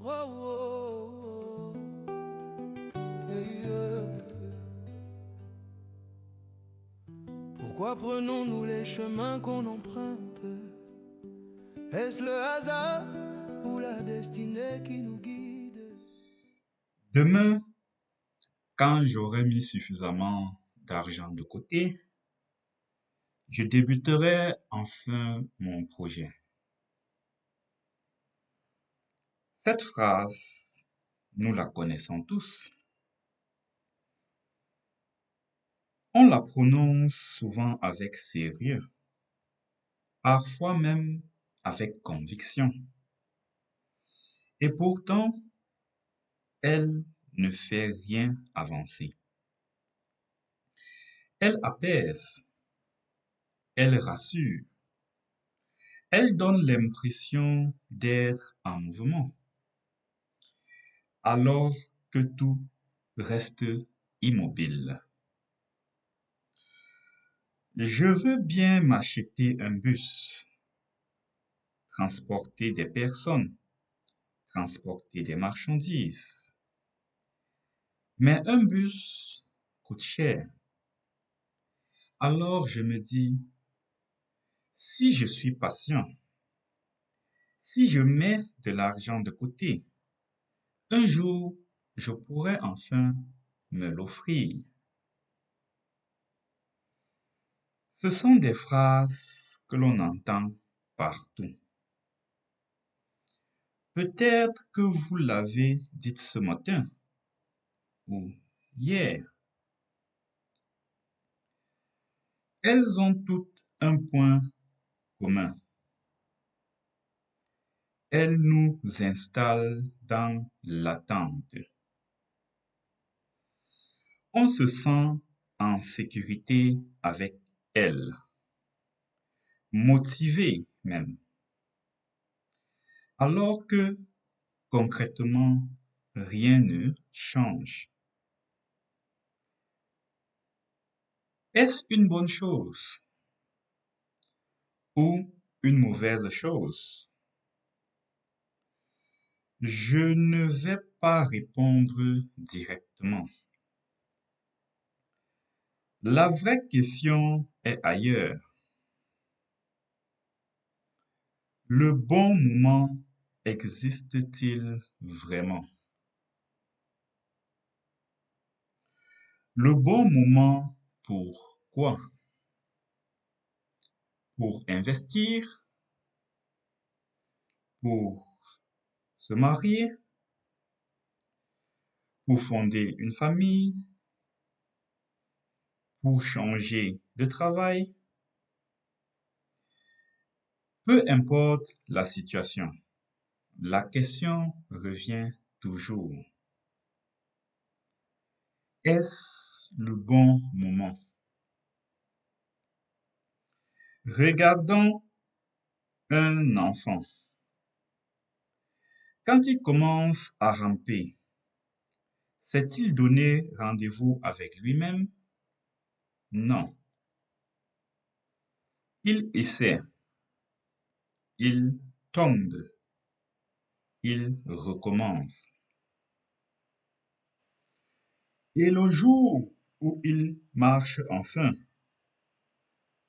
Oh, oh, oh, hey, Pourquoi prenons-nous les chemins qu'on emprunte? Est-ce le hasard ou la destinée qui nous guide? Demain, quand j'aurai mis suffisamment d'argent de côté, je débuterai enfin mon projet. Cette phrase, nous la connaissons tous. On la prononce souvent avec sérieux, parfois même avec conviction. Et pourtant, elle ne fait rien avancer. Elle apaise, elle rassure, elle donne l'impression d'être en mouvement, alors que tout reste immobile. Je veux bien m'acheter un bus, transporter des personnes, transporter des marchandises. Mais un bus coûte cher. Alors je me dis, si je suis patient, si je mets de l'argent de côté, un jour, je pourrai enfin me l'offrir. Ce sont des phrases que l'on entend partout. Peut-être que vous l'avez dites ce matin ou hier. Elles ont toutes un point commun. Elles nous installent dans l'attente. On se sent en sécurité avec elles, motivé même, alors que concrètement, rien ne change. Est-ce une bonne chose ou une mauvaise chose? Je ne vais pas répondre directement. La vraie question est ailleurs. Le bon moment existe-t-il vraiment? Le bon moment pour quoi? Pour investir? Pour se marier? Pour fonder une famille? Pour changer de travail? Peu importe la situation, la question revient toujours. Est-ce le bon moment? Regardons un enfant. Quand il commence à ramper, s'est-il donné rendez-vous avec lui-même? Non. Il essaie, il tombe, il recommence. Et le jour où il marche enfin,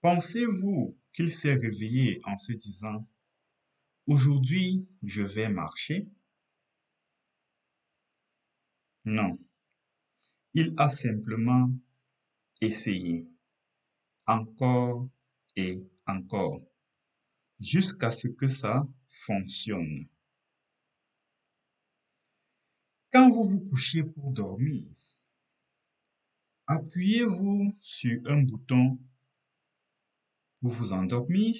pensez-vous qu'il s'est réveillé en se disant, aujourd'hui, je vais marcher? Non. Il a simplement essayé, encore et encore, jusqu'à ce que ça fonctionne. Quand vous vous couchez pour dormir, appuyez-vous sur un bouton pour vous endormir?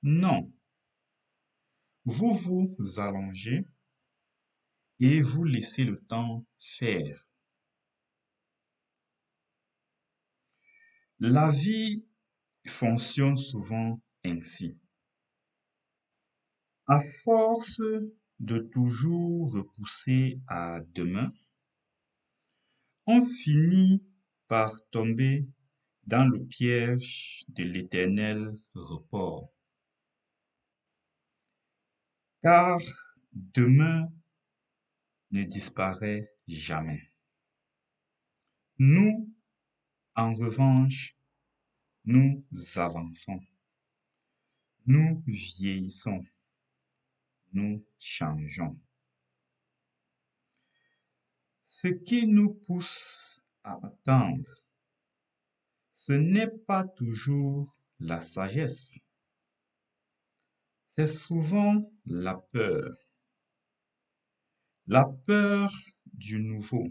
Non. Vous vous allongez et vous laissez le temps faire. La vie fonctionne souvent ainsi. À force de toujours repousser à demain, on finit par tomber dans le piège de l'éternel report. Car demain ne disparaît jamais. Nous, en revanche, nous avançons, nous vieillissons, nous changeons. Ce qui nous pousse à attendre, ce n'est pas toujours la sagesse, c'est souvent la peur du nouveau,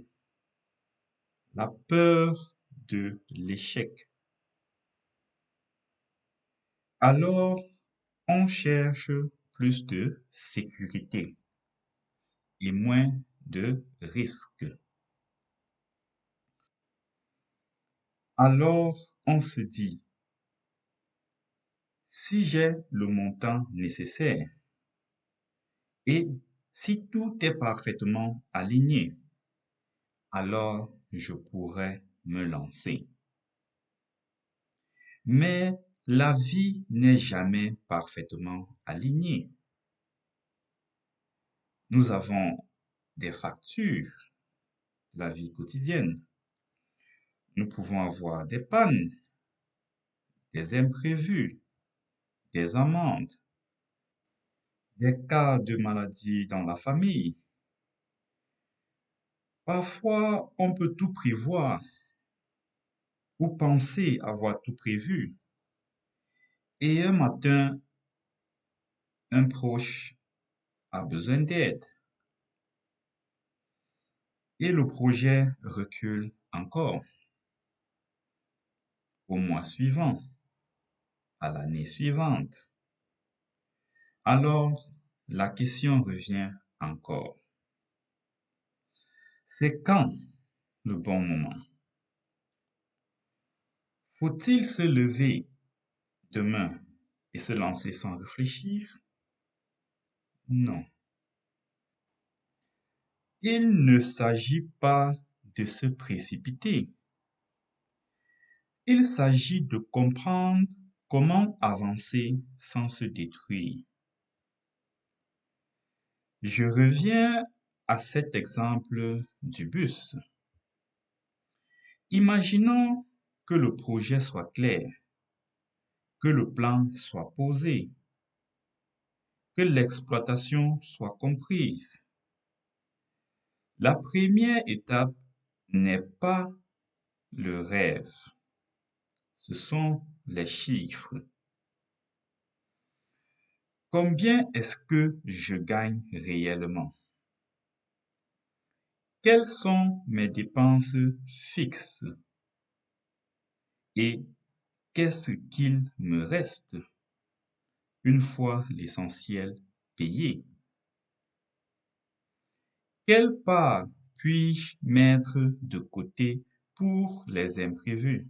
la peur de l'échec. Alors, on cherche plus de sécurité et moins de risques. Alors, on se dit, si j'ai le montant nécessaire et si tout est parfaitement aligné, alors je pourrais me lancer. Mais la vie n'est jamais parfaitement alignée. Nous avons des factures, la vie quotidienne. Nous pouvons avoir des pannes, des imprévus, des amendes, des cas de maladie dans la famille. Parfois, on peut tout prévoir ou penser avoir tout prévu. Et un matin, un proche a besoin d'aide et le projet recule encore au mois suivant, à l'année suivante. Alors, la question revient encore. C'est quand le bon moment? Faut-il se lever demain et se lancer sans réfléchir? Non. Il ne s'agit pas de se précipiter. Il s'agit de comprendre comment avancer sans se détruire. Je reviens à cet exemple du bus. Imaginons que le projet soit clair, que le plan soit posé, que l'exploitation soit comprise. La première étape n'est pas le rêve, ce sont les chiffres. Combien est-ce que je gagne réellement? Quelles sont mes dépenses fixes? Et qu'est-ce qu'il me reste une fois l'essentiel payé? Quelle part puis-je mettre de côté pour les imprévus?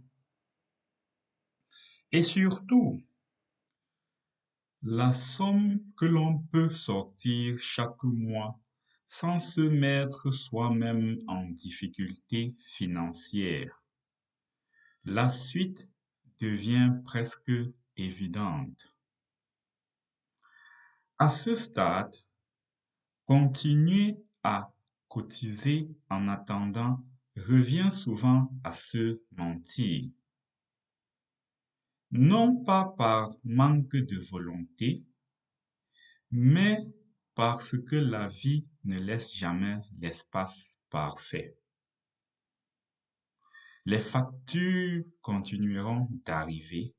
Et surtout, la somme que l'on peut sortir chaque mois sans se mettre soi-même en difficulté financière. La suite devient presque évidente. À ce stade, continuer à cotiser en attendant revient souvent à se mentir. Non pas par manque de volonté, mais parce que la vie ne laisse jamais l'espace parfait. Les factures continueront d'arriver,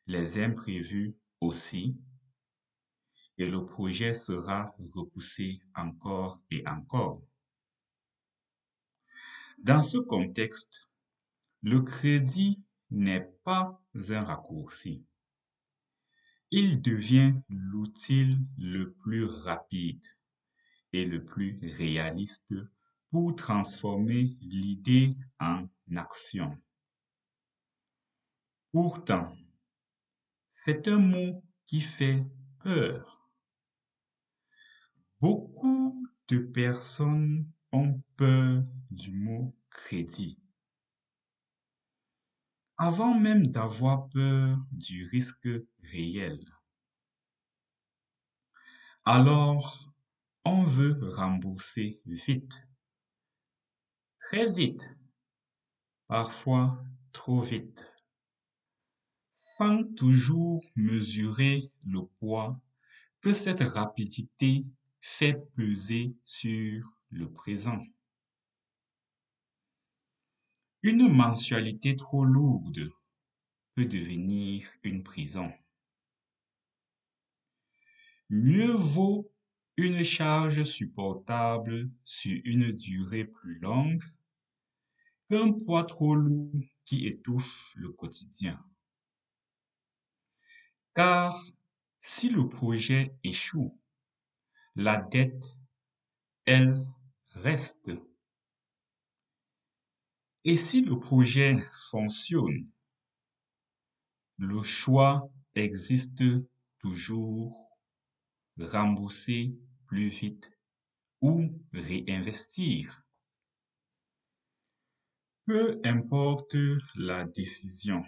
les imprévus aussi, et le projet sera repoussé encore et encore. Dans ce contexte, le crédit n'est pas un raccourci. Il devient l'outil le plus rapide et le plus réaliste pour transformer l'idée en action. Pourtant, c'est un mot qui fait peur. Beaucoup de personnes ont peur du mot crédit. Avant même d'avoir peur du risque réel. Alors, On veut rembourser vite, très vite, parfois trop vite, sans toujours mesurer le poids que cette rapidité fait peser sur le présent. Une mensualité trop lourde peut devenir une prison. Mieux vaut une charge supportable sur une durée plus longue qu'un poids trop lourd qui étouffe le quotidien. Car si le projet échoue, la dette, elle, reste. Et si le projet fonctionne, le choix existe toujours: rembourser plus vite ou réinvestir. Peu importe la décision,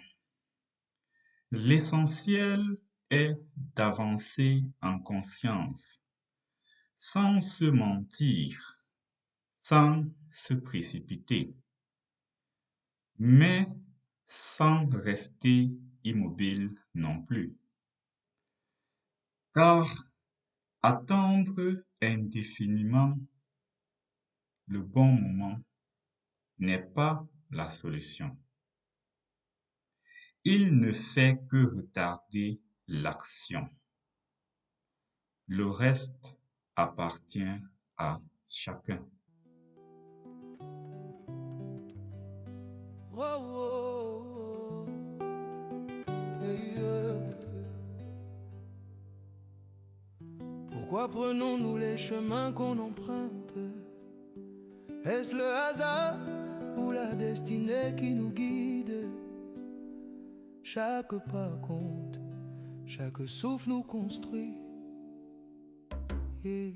l'essentiel est d'avancer en conscience, sans se mentir, sans se précipiter, mais sans rester immobile non plus. Car attendre indéfiniment le bon moment n'est pas la solution. Il ne fait que retarder l'action. Le reste appartient à chacun. Oh, oh, oh, hey, Pourquoi prenons-nous les chemins qu'on emprunte? Est-ce le hasard ou la destinée qui nous guide? Chaque pas compte, chaque souffle nous construit. Yeah.